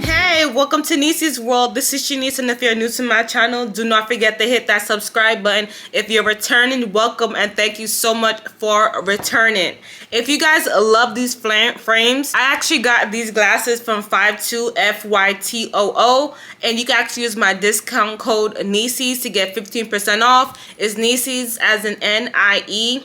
Hey, welcome to Niecy's World. This is Shanice, and if you're new to my channel, do not forget to hit that subscribe button. If you're returning, welcome, and thank you so much for returning. If you guys love these frames, I actually got these glasses from 52FYTOO, and you can actually use my discount code Niecy's to get 15% off. It's Niecy's as in NIECEYYYS.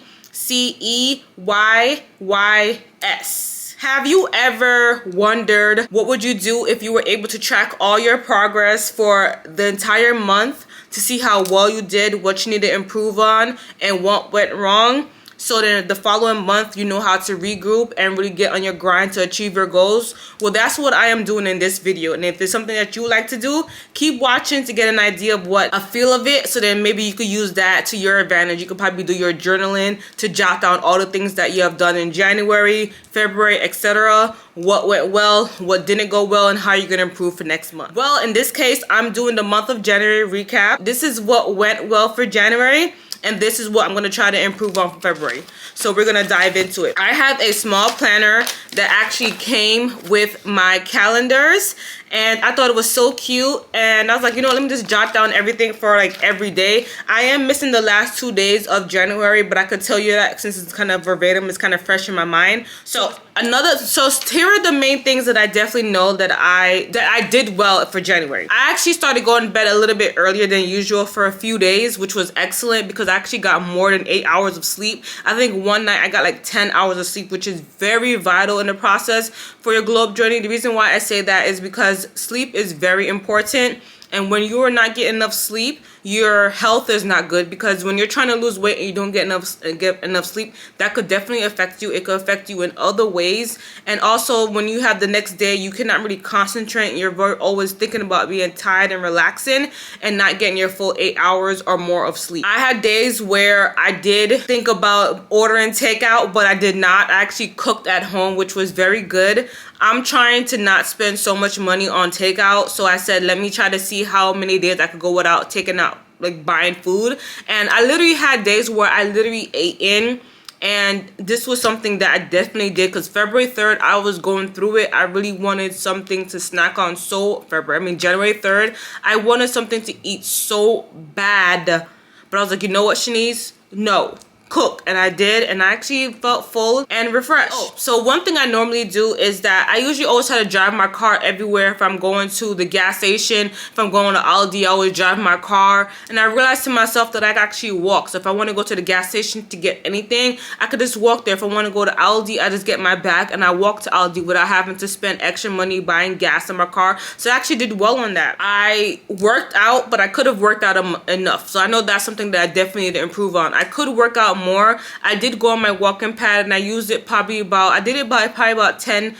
Have you ever wondered what would you do if you were able to track all your progress for the entire month to see how well you did, what you need to improve on, and what went wrong? So then the following month, you know how to regroup and really get on your grind to achieve your goals. Well, that's what I am doing in this video. And if there's something that you like to do, keep watching to get an idea of what a feel of it. So then maybe you could use that to your advantage. You could probably do your journaling to jot down all the things that you have done in January, February, etc. What went well, what didn't go well, and how you're going to improve for next month. Well, in this case, I'm doing the month of January recap. This is what went well for January. And this is what I'm going to try to improve on for February. So we're going to dive into it. I have a small planner that actually came with my calendars. And I thought it was so cute. And I was like, you know, let me just jot down everything for like every day. I am missing the last 2 days of January, but I could tell you that since it's kind of verbatim, it's kind of fresh in my mind. So here are the main things that I definitely know that I did well for January. I actually started going to bed a little bit earlier than usual for a few days, which was excellent because I actually got more than 8 hours of sleep. I think one night I got like 10 hours of sleep, which is very vital in the process for your globe journey. The reason why I say that is because sleep is very important. And when you are not getting enough sleep, your health is not good, because when you're trying to lose weight and you don't get enough sleep, that could definitely affect you. It could affect you in other ways. And also when you have the next day, you cannot really concentrate. You're always thinking about being tired and relaxing and not getting your full 8 hours or more of sleep. I had days where I did think about ordering takeout, but I did not. I actually cooked at home, which was very good. I'm trying to not spend so much money on takeout, so I said let me try to see how many days I could go without taking out, like buying food. And I literally had days where I literally ate in, and this was something that I definitely did because February 3rd I was going through it. I really wanted something to snack on. January 3rd I wanted something to eat so bad, but I was like, you know what, Shanice, no, cook. And I did, and I actually felt full and refreshed. So one thing I normally do is that I usually always try to drive my car everywhere. If I'm going to the gas station, if I'm going to Aldi, I always drive my car. And I realized to myself that I can actually walk. So if I want to go to the gas station to get anything, I could just walk there. If I want to go to Aldi, I just get my bag and I walk to Aldi without having to spend extra money buying gas in my car. So I actually did well on that. I worked out, but I could have worked out enough. So I know that's something that I definitely need to improve on. I could work out more. I did go on my walking pad and I used it probably about 10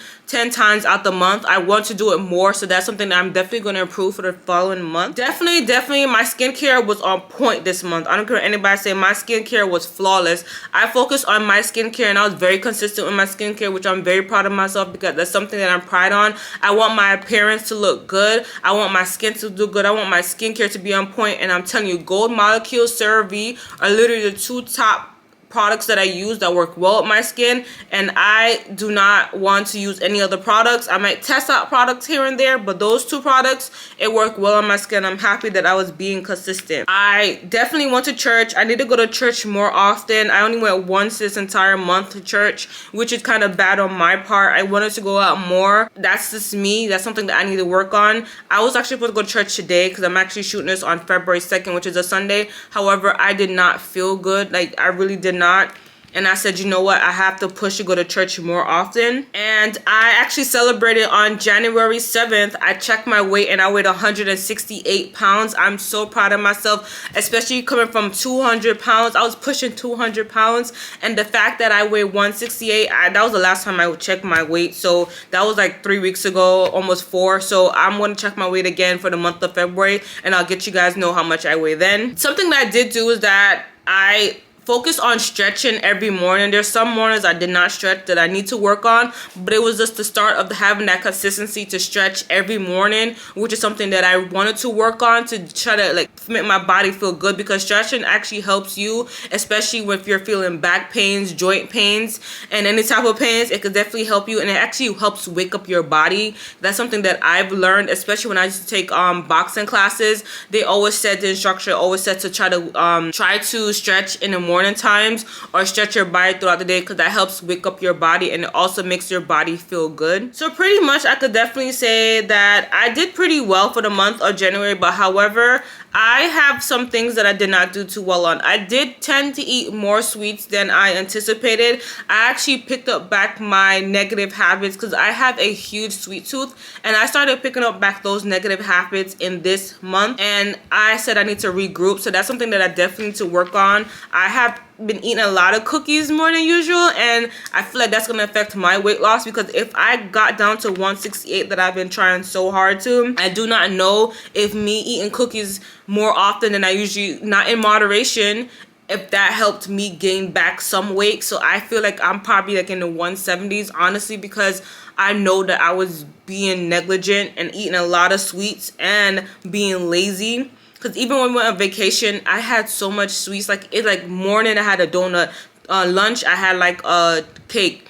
times out the month. I want to do it more, so that's something that I'm definitely going to improve for the following month. Definitely my skincare was on point this month. I don't care what anybody say, my skincare was flawless. I focused on my skincare and I was very consistent with my skincare, which I'm very proud of myself because that's something that I'm pride on. I want my appearance to look good. I want my skin to do good. I want my skincare to be on point, and I'm telling you, Gold Molecule, CeraVe are literally the two top products that I use that work well with my skin, and I do not want to use any other products. I might test out products here and there, but those two products, it worked well on my skin. I'm happy that I was being consistent. I definitely went to church. I need to go to church more often. I only went once this entire month to church, which is kind of bad on my part. I wanted to go out more. That's just me. That's something that I need to work on. I was actually supposed to go to church today because I'm actually shooting this on February 2nd, which is a Sunday. However, I did not feel good. Like, I really did not. And I said, you know what, I have to push to go to church more often. And I actually celebrated on January 7th. I checked my weight and I weighed 168 pounds. I'm so proud of myself, especially coming from 200 pounds. I was pushing 200 pounds. And the fact that I weighed 168, that was the last time I would check my weight. So that was like 3 weeks ago, almost 4. So I'm going to check my weight again for the month of February, and I'll get you guys know how much I weigh then. Something that I did do is that I focus on stretching every morning. There's some mornings I did not stretch that I need to work on, but it was just the start of having that consistency to stretch every morning, which is something that I wanted to work on to try to like make my body feel good, because stretching actually helps you, especially if you're feeling back pains, joint pains, and any type of pains. It could definitely help you, and it actually helps wake up your body. That's something that I've learned, especially when I used to take boxing classes. They always said, the instructor always said to try to stretch in the morning times, or stretch your body throughout the day, because that helps wake up your body, and it also makes your body feel good. So pretty much I could definitely say that I did pretty well for the month of January, but however, I have some things that I did not do too well on. I did tend to eat more sweets than I anticipated. I actually picked up back my negative habits, because I have a huge sweet tooth, and I started picking up back those negative habits in this month, and I said I need to regroup. So that's something that I definitely need to work on. I have been eating a lot of cookies more than usual, and I feel like that's going to affect my weight loss, because if I got down to 168 that I've been trying so hard to, I do not know if me eating cookies more often than I usually, not in moderation, if that helped me gain back some weight. So I feel like I'm probably like in the 170s, honestly, because I know that I was being negligent and eating a lot of sweets and being lazy. Because even when we went on vacation, I had so much sweets. Like morning I had a donut, lunch I had like a cake,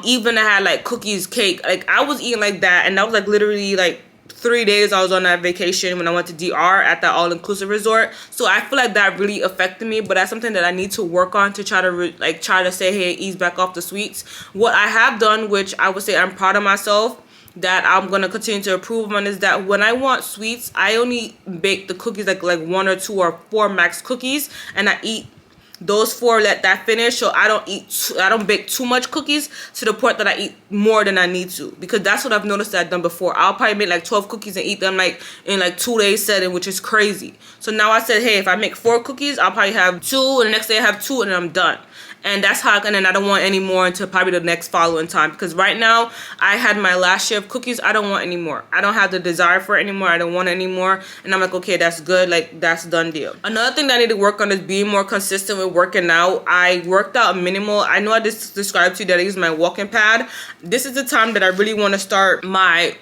even I had like cookies, cake. Like I was eating like that, and that was like literally like 3 days I was on that vacation when I went to DR at that all-inclusive resort. So I feel like that really affected me, but that's something that I need to work on to try to say, hey, ease back off the sweets. What I have done, which I would say I'm proud of myself, that I'm going to continue to improve on, is that when I want sweets, I only bake the cookies like 1 or 2 or 4 max cookies, and I eat those 4, let that finish. So I don't bake too much cookies to the point that I eat more than I need to, because that's what I've noticed that I've done before. I'll probably make like 12 cookies and eat them like in like 2 days setting, which is crazy. So now I said, hey, if I make 4 cookies, I'll probably have 2, and the next day I have 2, and then I'm done. And that's how and then I don't want any more until probably the next following time, because right now I had my last share of cookies. I don't want any more. I don't have the desire for it anymore. I don't want any more, and I'm like, okay, that's good, like that's done deal. Another thing that I need to work on is being more consistent with working out. I worked out minimal. I know I just described to you that I use my walking pad. This is the time that I really want to start my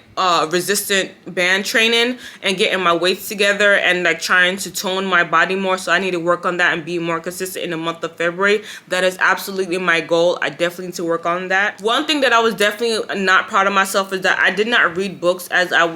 resistant band training and getting my weights together and like trying to tone my body more. So I need to work on that and be more consistent in the month of February. That is absolutely my goal. I definitely need to work on that. One thing that I was definitely not proud of myself is that I did not read books as I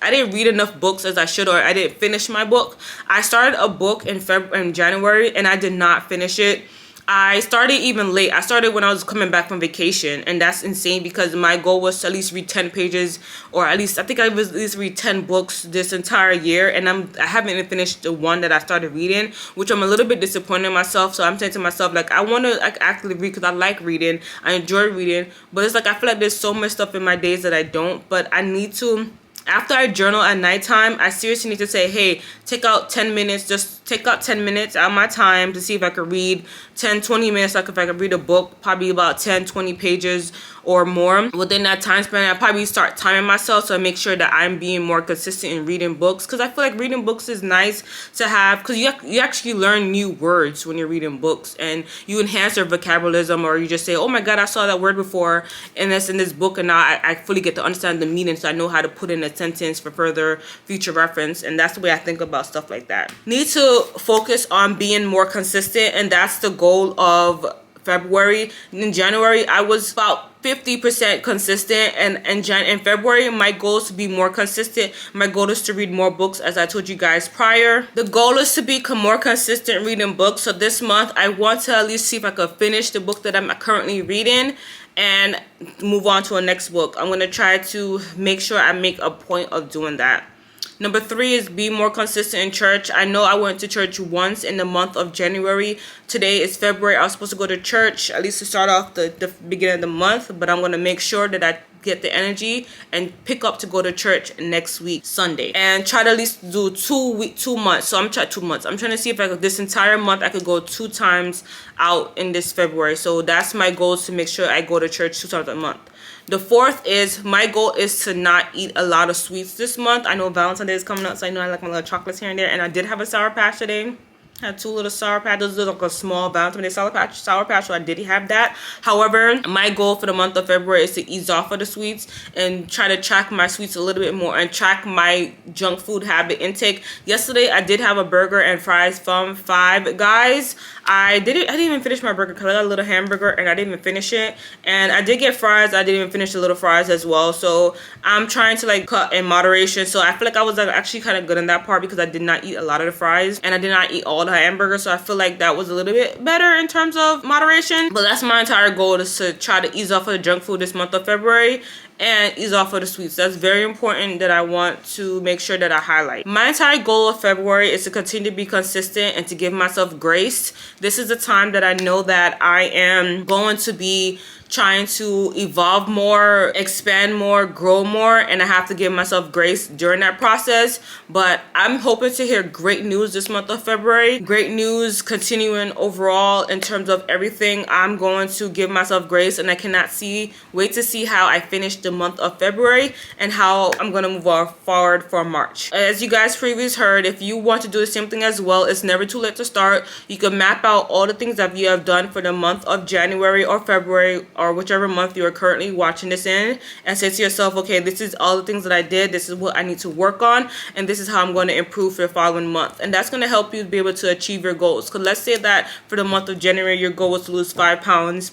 didn't read enough books as I should, or I didn't finish my book. I started a book in January, and I did not finish it. I started even late. I started when I was coming back from vacation, and that's insane, because my goal was to at least read 10 pages, or at least I think I was at least read 10 books this entire year, and I haven't even finished the one that I started reading, which I'm a little bit disappointed in myself. So I'm saying to myself, like, I want to actually read, because I like reading, I enjoy reading, but it's like I feel like there's so much stuff in my days that I don't. But I need to, after I journal at nighttime, I seriously need to say, hey, take out 10 minutes, just take out 10 minutes out of my time to see if I could read 10-20 minutes, like if I could read a book, probably about 10-20 pages or more. Within that time span, I probably start timing myself, so I make sure that I'm being more consistent in reading books, because I feel like reading books is nice to have, because you actually learn new words when you're reading books, and you enhance your vocabulary, or you just say, oh my god, I saw that word before and that's in this book, and now I fully get to understand the meaning, so I know how to put in a sentence for further future reference. And that's the way I think about stuff like that. Need to focus on being more consistent, and that's the goal of February. In January, I was about 50% consistent, and in February, my goal is to be more consistent. My goal is to read more books, as I told you guys prior. The goal is to become more consistent reading books. So this month, I want to at least see if I could finish the book that I'm currently reading and move on to a next book. I'm going to try to make sure I make a point of doing that. Number 3 is be more consistent in church. I know I went to church once in the month of January. Today is February. I was supposed to go to church at least to start off the beginning of the month, but I'm going to make sure that I get the energy and pick up to go to church next week, Sunday, and try to at least do 2 months. So I'm trying 2 months. I'm trying to see if I could, this entire month I could go 2 times out in this February. So that's my goal, is to make sure I go to church 2 times a month. The 4th is, my goal is to not eat a lot of sweets this month. I know Valentine's Day is coming up, so I know I like my little chocolates here and there, and I did have a Sour Patch today. Had 2 little Sour Patch. Those are like a small Valentine's Day Sour Patch, so I did have that. However, my goal for the month of February is to ease off of the sweets and try to track my sweets a little bit more and track my junk food habit intake. Yesterday, I did have a burger and fries from Five Guys. I didn't even finish my burger because I got a little hamburger and I didn't even finish it. And I did get fries. I didn't even finish the little fries as well. So I'm trying to like cut in moderation. So I feel like I was like actually kind of good in that part because I did not eat a lot of the fries and I did not eat all the hamburger, so I feel like that was a little bit better in terms of moderation. But that's my entire goal, is to try to ease off of the junk food this month of February and ease off of the sweets. That's very important that I want to make sure that I highlight. My entire goal of February is to continue to be consistent and to give myself grace. This is the time that I know that I am going to be trying to evolve more, expand more, grow more, and I have to give myself grace during that process. But I'm hoping to hear great news this month of February. Great news continuing overall in terms of everything. I'm going to give myself grace, and I cannot wait to see how I finish the month of February and how I'm going to move forward for March. As you guys previously heard, if you want to do the same thing as well, it's never too late to start. You can map out all the things that you have done for the month of January or February or whichever month you are currently watching this in, and say to yourself, okay, this is all the things that I did, this is what I need to work on, and this is how I'm going to improve for the following month. And that's going to help you be able to achieve your goals. Because let's say that for the month of January your goal was to lose 5 pounds,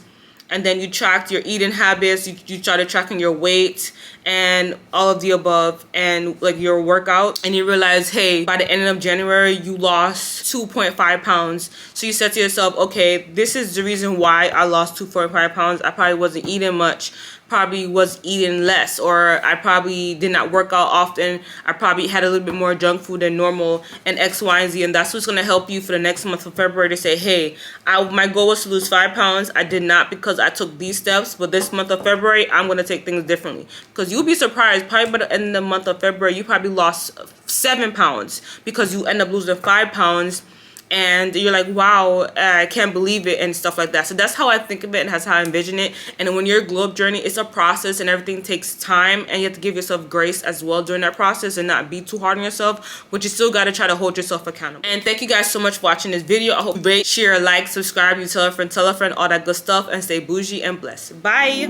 and then you tracked your eating habits, you started tracking your weight and all of the above, and like your workout, and you realize, hey, by the end of January you lost 2.5 pounds. So you said to yourself, okay, this is the reason why I lost 2.5 pounds. I probably wasn't eating much, probably was eating less, or I probably did not work out often, I probably had a little bit more junk food than normal, and X, Y, and Z. And that's what's going to help you for the next month of February to say, hey, my goal was to lose 5 pounds. I did not because I took these steps, but this month of February I'm going to take things differently. Because you'll be surprised, probably by the end of the month of February you probably lost 7 pounds because you end up losing 5 pounds. And you're like, wow, I can't believe it, and stuff like that. So that's how I think of it, and that's how I envision it. And when you're glow up journey, it's a process, and everything takes time, and you have to give yourself grace as well during that process and not be too hard on yourself, but you still got to try to hold yourself accountable. And thank you guys so much for watching this video. I hope you rate, share, like, subscribe, you tell a friend, all that good stuff, and stay bougie and blessed. Bye.